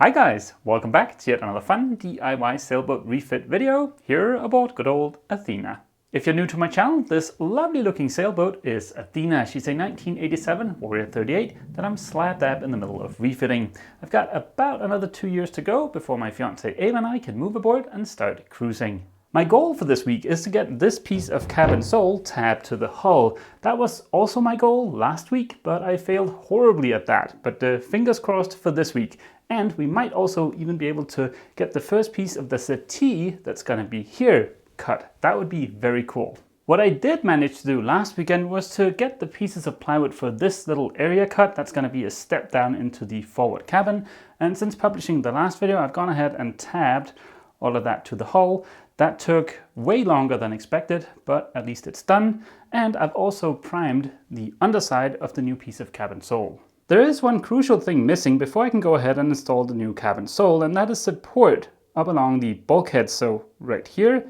Hi guys, welcome back to yet another fun DIY sailboat refit video here aboard good old Athena. If you're new to my channel, this lovely looking sailboat is Athena. She's a 1987 Warrior 38 that I'm slap dab in the middle of refitting. I've got about another 2 years to go before my fiance Ava and I can move aboard and start cruising. My goal for this week is to get this piece of cabin sole tabbed to the hull. That was also my goal last week, but I failed horribly at that. But fingers crossed for this week. And we might also even be able to get the first piece of the settee that's going to be here cut. That would be very cool. What I did manage to do last weekend was to get the pieces of plywood for this little area cut. That's going to be a step down into the forward cabin. And since publishing the last video, I've gone ahead and tabbed all of that to the hull. That took way longer than expected, but at least it's done. And I've also primed the underside of the new piece of cabin sole. There is one crucial thing missing before I can go ahead and install the new cabin sole, and that is support up along the bulkhead, so right here,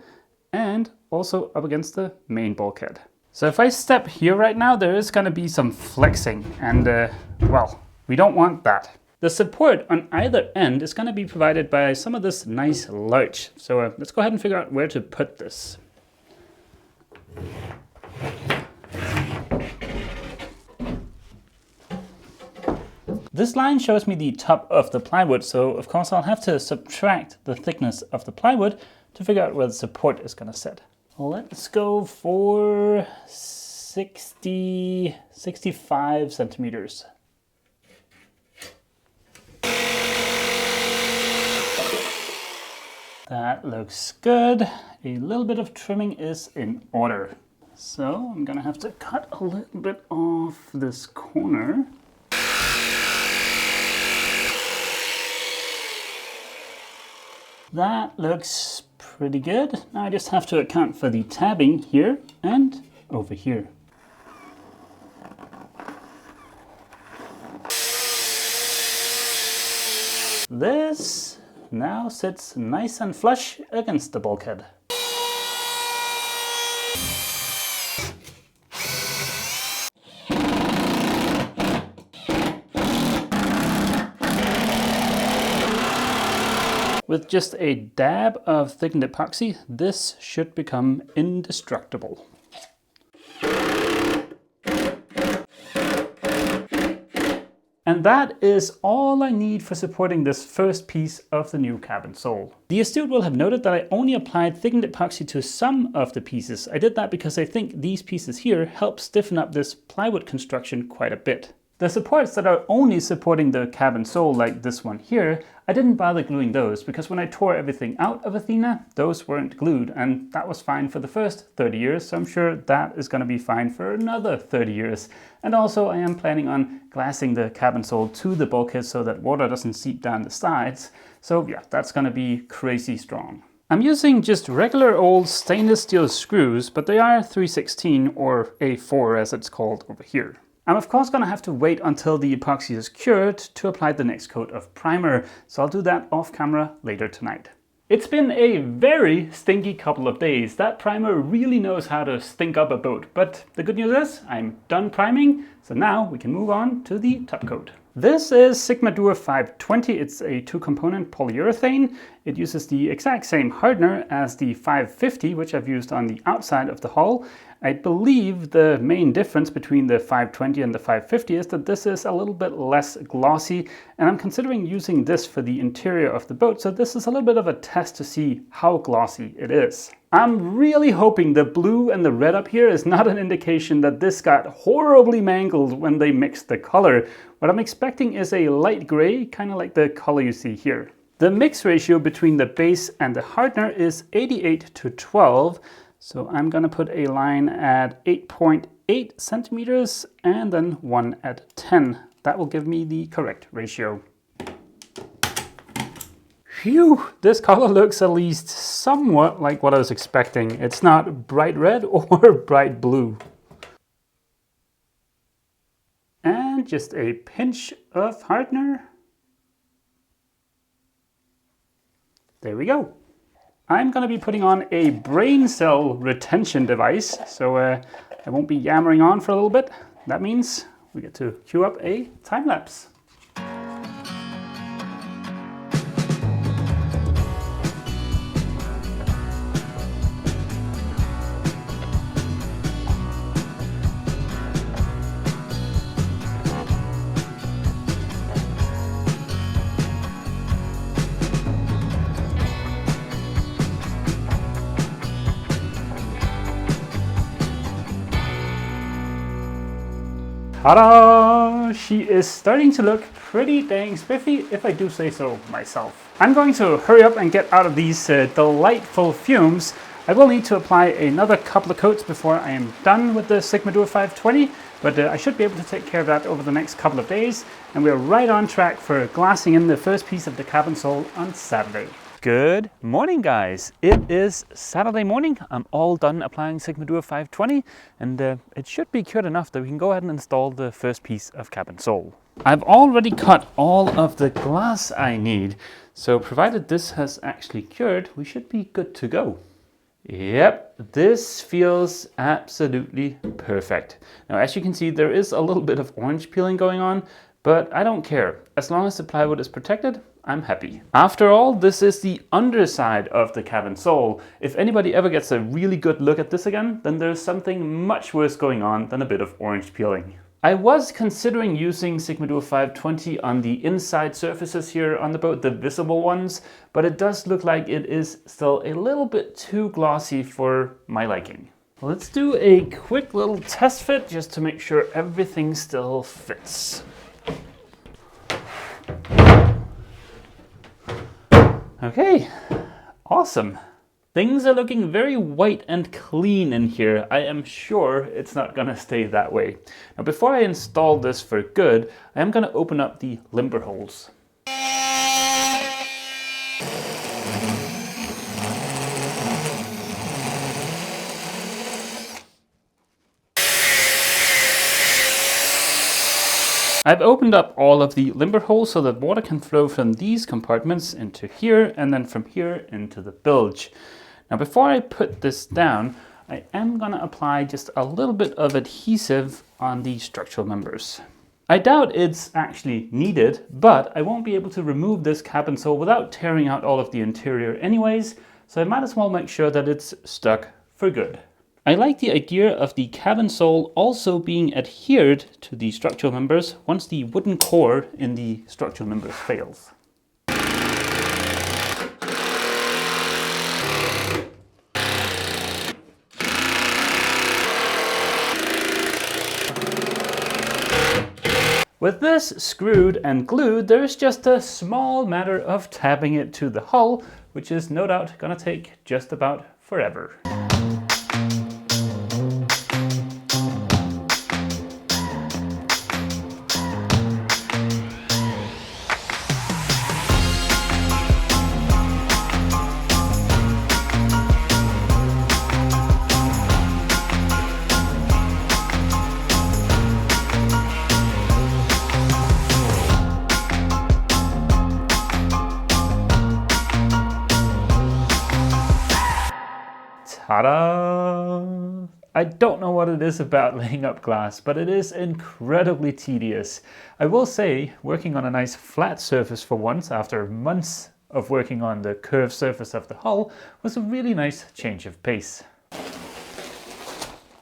and also up against the main bulkhead. So if I step here right now, there is going to be some flexing, and well, we don't want that. The support on either end is going to be provided by some of this nice larch. So let's go ahead and figure out where to put this. This line shows me the top of the plywood, so of course I'll have to subtract the thickness of the plywood to figure out where the support is going to sit. Let's go for 65 centimeters. That looks good. A little bit of trimming is in order. So I'm gonna have to cut a little bit off this corner. That looks pretty good. Now I just have to account for the tabbing here and over here. This now sits nice and flush against the bulkhead. With just a dab of thickened epoxy, this should become indestructible. And that is all I need for supporting this first piece of the new cabin sole. The astute will have noted that I only applied thickened epoxy to some of the pieces. I did that because I think these pieces here help stiffen up this plywood construction quite a bit. The supports that are only supporting the cabin sole, like this one here, I didn't bother gluing those because when I tore everything out of Athena, those weren't glued, and that was fine for the first 30 years, so I'm sure that is going to be fine for another 30 years. And also I am planning on glassing the cabin sole to the bulkhead so that water doesn't seep down the sides. So yeah, that's going to be crazy strong. I'm using just regular old stainless steel screws, but they are 3/16 or A4 as it's called over here. I'm of course going to have to wait until the epoxy is cured to apply the next coat of primer, so I'll do that off camera later tonight. It's been a very stinky couple of days. That primer really knows how to stink up a boat, but the good news is I'm done priming, so now we can move on to the top coat. This is Sigma Dur 520. It's a 2-component polyurethane. It uses the exact same hardener as the 550, which I've used on the outside of the hull. I believe the main difference between the 520 and the 550 is that this is a little bit less glossy, and I'm considering using this for the interior of the boat, so this is a little bit of a test to see how glossy it is. I'm really hoping the blue and the red up here is not an indication that this got horribly mangled when they mixed the color. What I'm expecting is a light gray, kind of like the color you see here. The mix ratio between the base and the hardener is 88:12. So I'm going to put a line at 8.8 centimeters and then one at 10. That will give me the correct ratio. Phew, this color looks at least somewhat like what I was expecting. It's not bright red or bright blue. And just a pinch of hardener. There we go. I'm going to be putting on a brain cell retention device, so I won't be yammering on for a little bit. That means we get to cue up a time lapse. Ta-da! She is starting to look pretty dang spiffy, if I do say so myself. I'm going to hurry up and get out of these delightful fumes. I will need to apply another couple of coats before I am done with the Sigma Duo 520, but I should be able to take care of that over the next couple of days, and we're right on track for glassing in the first piece of the cabin sole on Saturday. Good morning, guys. It is Saturday morning. I'm all done applying Sigma Duo 520, and it should be cured enough that we can go ahead and install the first piece of cabin sole. I've already cut all of the glass I need, so provided this has actually cured, we should be good to go. Yep, this feels absolutely perfect. Now, as you can see, there is a little bit of orange peeling going on, but I don't care. As long as the plywood is protected, I'm happy. After all, this is the underside of the cabin sole. If anybody ever gets a really good look at this again, then there's something much worse going on than a bit of orange peeling. I was considering using Sigma Duo 520 on the inside surfaces here on the boat, the visible ones, but it does look like it is still a little bit too glossy for my liking. Let's do a quick little test fit just to make sure everything still fits. Okay, awesome. Things are looking very white and clean in here. I am sure it's not gonna stay that way. Now, before I install this for good, I am gonna open up the limber holes. I've opened up all of the limber holes so that water can flow from these compartments into here and then from here into the bilge. Now, before I put this down, I am going to apply just a little bit of adhesive on the structural members. I doubt it's actually needed, but I won't be able to remove this cabin sole without tearing out all of the interior anyways, so I might as well make sure that it's stuck for good. I like the idea of the cabin sole also being adhered to the structural members once the wooden core in the structural members fails. With this screwed and glued, there is just a small matter of tapping it to the hull, which is no doubt gonna take just about forever. Ta-da! I don't know what it is about laying up glass, but it is incredibly tedious. I will say, working on a nice flat surface for once after months of working on the curved surface of the hull was a really nice change of pace.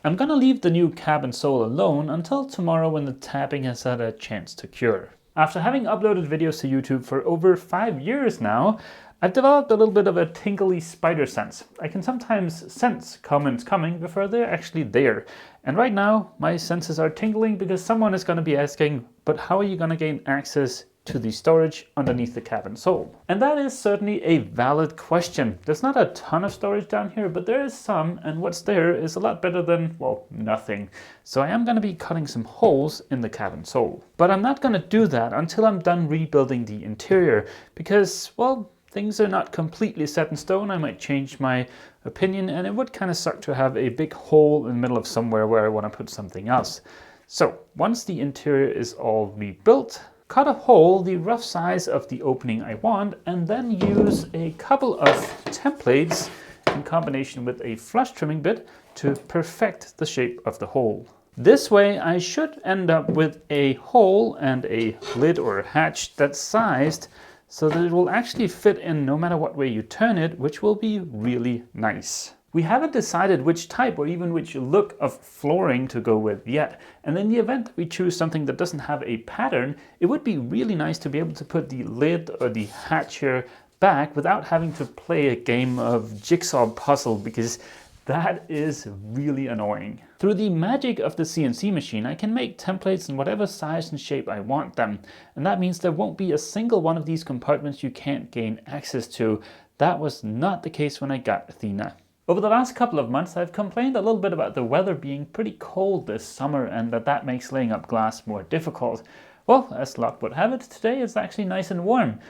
I'm gonna leave the new cabin sole alone until tomorrow when the tapping has had a chance to cure. After having uploaded videos to YouTube for over 5 years now, I've developed a little bit of a tingly spider sense. I can sometimes sense comments coming before they're actually there. And right now, my senses are tingling because someone is going to be asking, but how are you going to gain access to the storage underneath the cabin sole? And that is certainly a valid question. There's not a ton of storage down here, but there is some, and what's there is a lot better than, well, nothing. So I am going to be cutting some holes in the cabin sole. But I'm not going to do that until I'm done rebuilding the interior because, well, things are not completely set in stone. I might change my opinion, and it would kind of suck to have a big hole in the middle of somewhere where I want to put something else. So once the interior is all rebuilt, cut a hole the rough size of the opening I want, and then use a couple of templates in combination with a flush trimming bit to perfect the shape of the hole. This way I should end up with a hole and a lid or a hatch that's sized so that it will actually fit in no matter what way you turn it, which will be really nice. We haven't decided which type or even which look of flooring to go with yet, and in the event that we choose something that doesn't have a pattern, it would be really nice to be able to put the lid or the hatch here back without having to play a game of jigsaw puzzle, because That is really annoying. Through the magic of the CNC machine, I can make templates in whatever size and shape I want them. And that means there won't be a single one of these compartments you can't gain access to. That was not the case when I got Athena. Over the last couple of months, I've complained a little bit about the weather being pretty cold this summer and that makes laying up glass more difficult. Well, as luck would have it, today is actually nice and warm.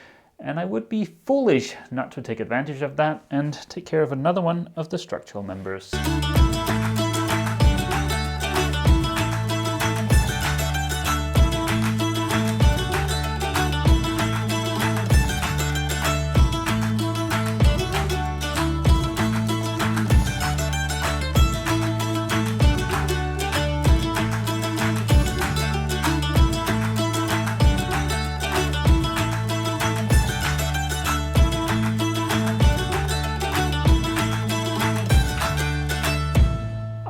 And I would be foolish not to take advantage of that and take care of another one of the structural members.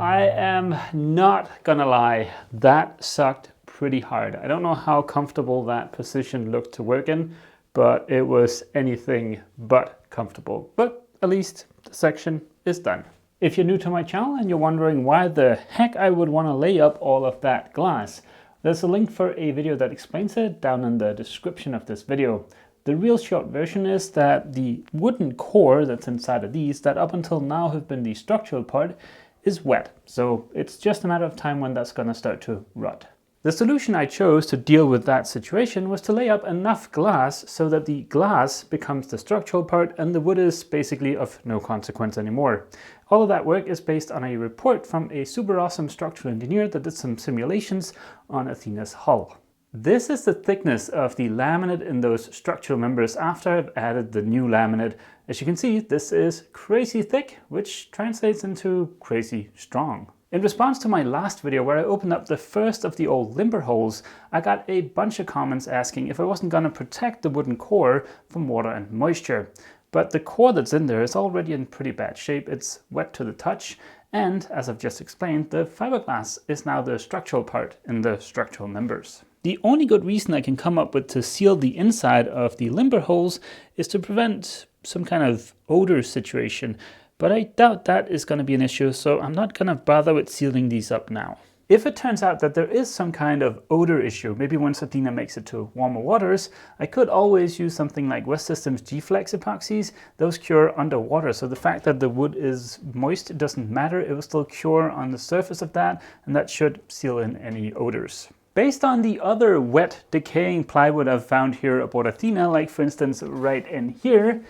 I am not gonna lie, that sucked pretty hard. I don't know how comfortable that position looked to work in, but it was anything but comfortable. But at least the section is done. If you're new to my channel and you're wondering why the heck I would want to lay up all of that glass, there's a link for a video that explains it down in the description of this video. The real short version is that the wooden core that's inside of these, that up until now have been the structural part, is wet, so it's just a matter of time when that's going to start to rot. The solution I chose to deal with that situation was to lay up enough glass so that the glass becomes the structural part and the wood is basically of no consequence anymore. All of that work is based on a report from a super awesome structural engineer that did some simulations on Athena's hull. This is the thickness of the laminate in those structural members after I've added the new laminate. As you can see, this is crazy thick, which translates into crazy strong. In response to my last video where I opened up the first of the old limber holes, I got a bunch of comments asking if I wasn't going to protect the wooden core from water and moisture. But the core that's in there is already in pretty bad shape. It's wet to the touch, and as I've just explained, the fiberglass is now the structural part in the structural members. The only good reason I can come up with to seal the inside of the limber holes is to prevent some kind of odor situation, but I doubt that is going to be an issue, so I'm not going to bother with sealing these up now. If it turns out that there is some kind of odor issue, maybe once Athena makes it to warmer waters, I could always use something like West Systems G-Flex epoxies. Those cure underwater, so the fact that the wood is moist doesn't matter. It will still cure on the surface of that, and that should seal in any odors. Based on the other wet, decaying plywood I've found here aboard Athena, like for instance right in here,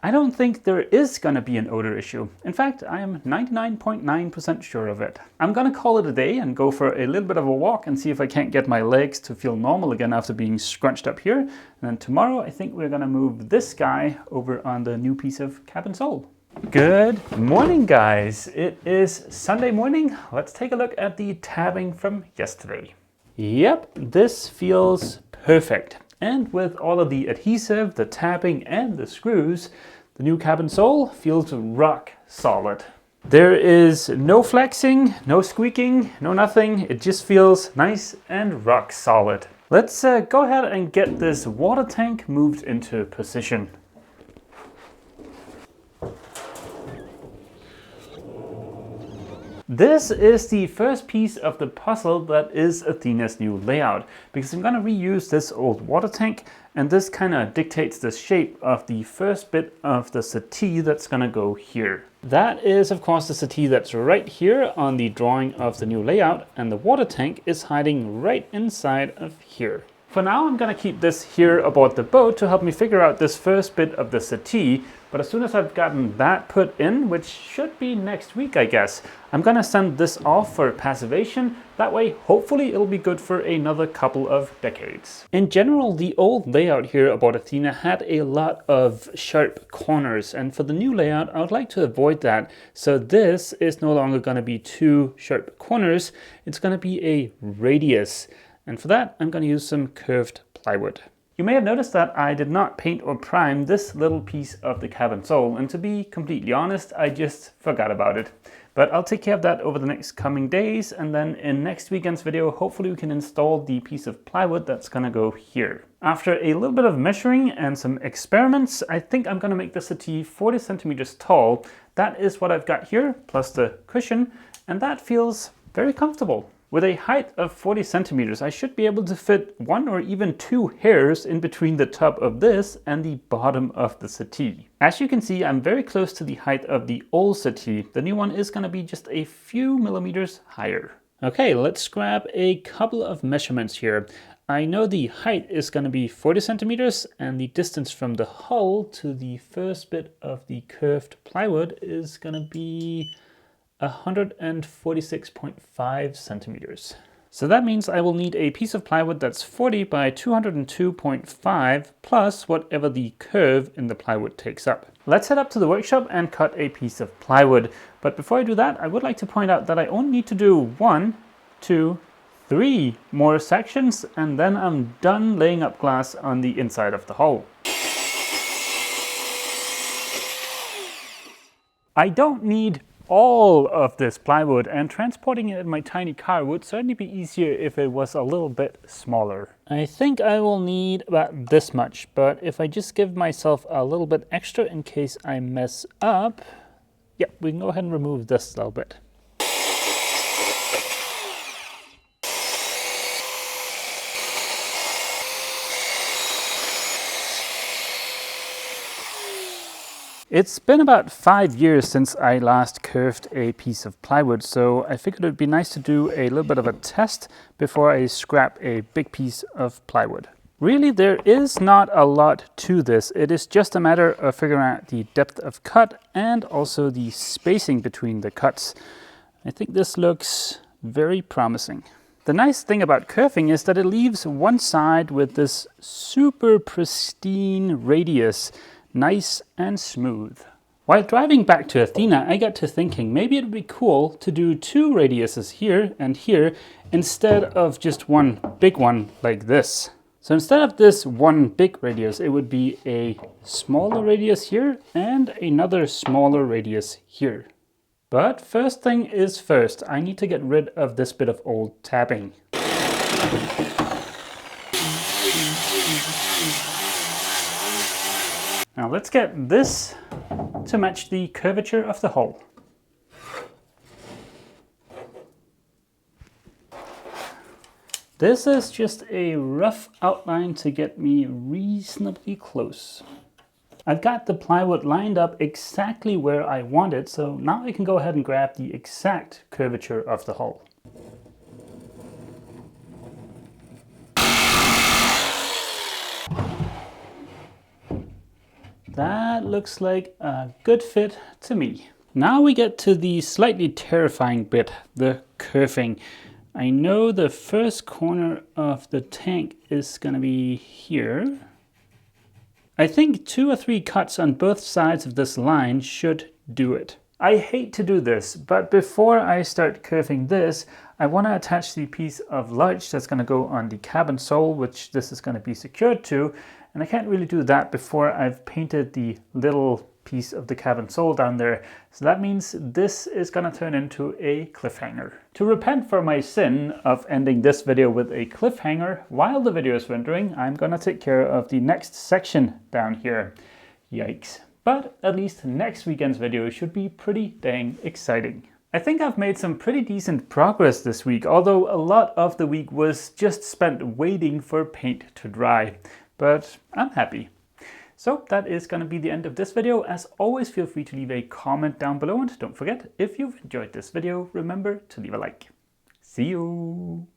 I don't think there is going to be an odor issue. In fact, I am 99.9% sure of it. I'm going to call it a day and go for a little bit of a walk and see if I can't get my legs to feel normal again after being scrunched up here. And then tomorrow I think we're going to move this guy over on the new piece of cabin sole. Good morning, guys. It is Sunday morning. Let's take a look at the tabbing from yesterday. Yep, this feels perfect. And with all of the adhesive, the tapping and the screws, the new cabin sole feels rock solid. There is no flexing, no squeaking, no nothing. It just feels nice and rock solid. Let's go ahead and get this water tank moved into position. This is the first piece of the puzzle that is Athena's new layout, because I'm going to reuse this old water tank, and this kind of dictates the shape of the first bit of the settee that's going to go here. That is of course the settee that's right here on the drawing of the new layout, and the water tank is hiding right inside of here. For now I'm going to keep this here aboard the boat to help me figure out this first bit of the settee, but as soon as I've gotten that put in, which should be next week I guess, I'm going to send this off for passivation. That way hopefully it'll be good for another couple of decades. In general, the old layout here aboard Athena had a lot of sharp corners, and for the new layout I would like to avoid that. So this is no longer going to be two sharp corners, it's going to be a radius. And for that, I'm going to use some curved plywood. You may have noticed that I did not paint or prime this little piece of the cabin sole, and to be completely honest, I just forgot about it. But I'll take care of that over the next coming days, and then in next weekend's video, hopefully we can install the piece of plywood that's gonna go here. After a little bit of measuring and some experiments, I think I'm gonna make the settee 40 centimeters tall. That is what I've got here, plus the cushion, and that feels very comfortable. With a height of 40 centimeters, I should be able to fit 1 or even 2 hairs in between the top of this and the bottom of the settee. As you can see, I'm very close to the height of the old settee. The new one is going to be just a few millimeters higher. Okay, let's grab a couple of measurements here. I know the height is going to be 40 centimeters and the distance from the hull to the first bit of the curved plywood is going to be 146.5 centimeters. So that means I will need a piece of plywood that's 40 by 202.5 plus whatever the curve in the plywood takes up. Let's head up to the workshop and cut a piece of plywood. But before I do that, I would like to point out that I only need to do 1, 2, 3 more sections, and then I'm done laying up glass on the inside of the hull. I don't need all of this plywood, and transporting it in my tiny car would certainly be easier if it was a little bit smaller. I think I will need about this much, but if I just give myself a little bit extra in case I mess up, yeah, we can go ahead and remove this little bit. It's been about 5 years since I last curved a piece of plywood, so I figured it would be nice to do a little bit of a test before I scrap a big piece of plywood. Really, there is not a lot to this. It is just a matter of figuring out the depth of cut and also the spacing between the cuts. I think this looks very promising. The nice thing about curving is that it leaves one side with this super pristine radius, nice and smooth. While driving back to Athena, I got to thinking maybe it would be cool to do 2 radiuses here and here instead of just one big one like this. So instead of this one big radius, it would be a smaller radius here and another smaller radius here. But first thing is first, I need to get rid of this bit of old tabbing. Now let's get this to match the curvature of the hull. This is just a rough outline to get me reasonably close. I've got the plywood lined up exactly where I want it, so now I can go ahead and grab the exact curvature of the hull. That looks like a good fit to me. Now we get to the slightly terrifying bit, the curving. I know the first corner of the tank is gonna be here. I think 2 or 3 cuts on both sides of this line should do it. I hate to do this, but before I start curving this, I want to attach the piece of larch that's going to go on the cabin sole, which this is going to be secured to, and I can't really do that before I've painted the little piece of the cabin sole down there. So that means this is going to turn into a cliffhanger. To repent for my sin of ending this video with a cliffhanger while the video is rendering, I'm going to take care of the next section down here. Yikes. But at least next weekend's video should be pretty dang exciting. I think I've made some pretty decent progress this week, although a lot of the week was just spent waiting for paint to dry. But I'm happy. So that is going to be the end of this video. As always, feel free to leave a comment down below, and don't forget, if you've enjoyed this video, remember to leave a like. See you!